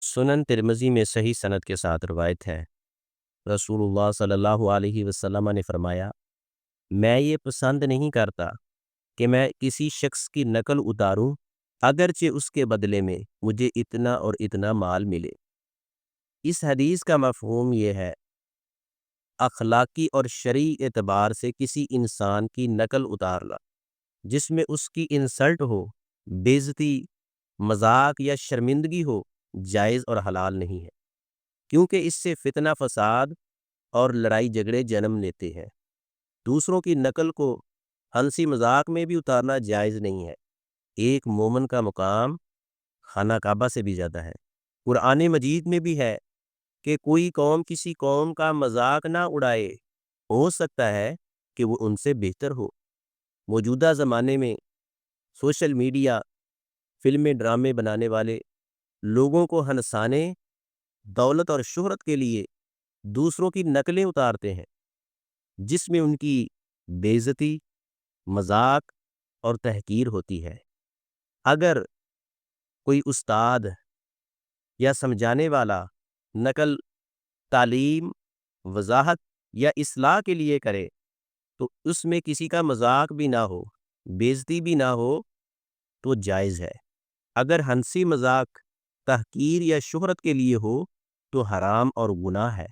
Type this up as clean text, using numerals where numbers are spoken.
سنن ترمذی میں صحیح سند کے ساتھ روایت ہے، رسول اللہ صلی اللہ علیہ وسلم نے فرمایا، میں یہ پسند نہیں کرتا کہ میں کسی شخص کی نقل اتاروں اگرچہ اس کے بدلے میں مجھے اتنا اور اتنا مال ملے۔ اس حدیث کا مفہوم یہ ہے، اخلاقی اور شرعی اعتبار سے کسی انسان کی نقل اتارنا جس میں اس کی انسلٹ ہو، بے عزتی، مذاق یا شرمندگی ہو، جائز اور حلال نہیں ہے، کیونکہ اس سے فتنہ فساد اور لڑائی جھگڑے جنم لیتے ہیں۔ دوسروں کی نقل کو ہنسی مذاق میں بھی اتارنا جائز نہیں ہے۔ ایک مومن کا مقام خانہ کعبہ سے بھی زیادہ ہے۔ قرآن مجید میں بھی ہے کہ کوئی قوم کسی قوم کا مذاق نہ اڑائے، ہو سکتا ہے کہ وہ ان سے بہتر ہو۔ موجودہ زمانے میں سوشل میڈیا، فلمیں، ڈرامے بنانے والے لوگوں کو ہنسانے، دولت اور شہرت کے لیے دوسروں کی نقلیں اتارتے ہیں، جس میں ان کی بے عزتی، مذاق اور تحقیر ہوتی ہے۔ اگر کوئی استاد یا سمجھانے والا نقل تعلیم، وضاحت یا اصلاح کے لیے کرے تو اس میں کسی کا مذاق بھی نہ ہو، بے عزتی بھی نہ ہو تو جائز ہے۔ اگر ہنسی مذاق تحقیر یا شہرت کے لیے ہو تو حرام اور گناہ ہے۔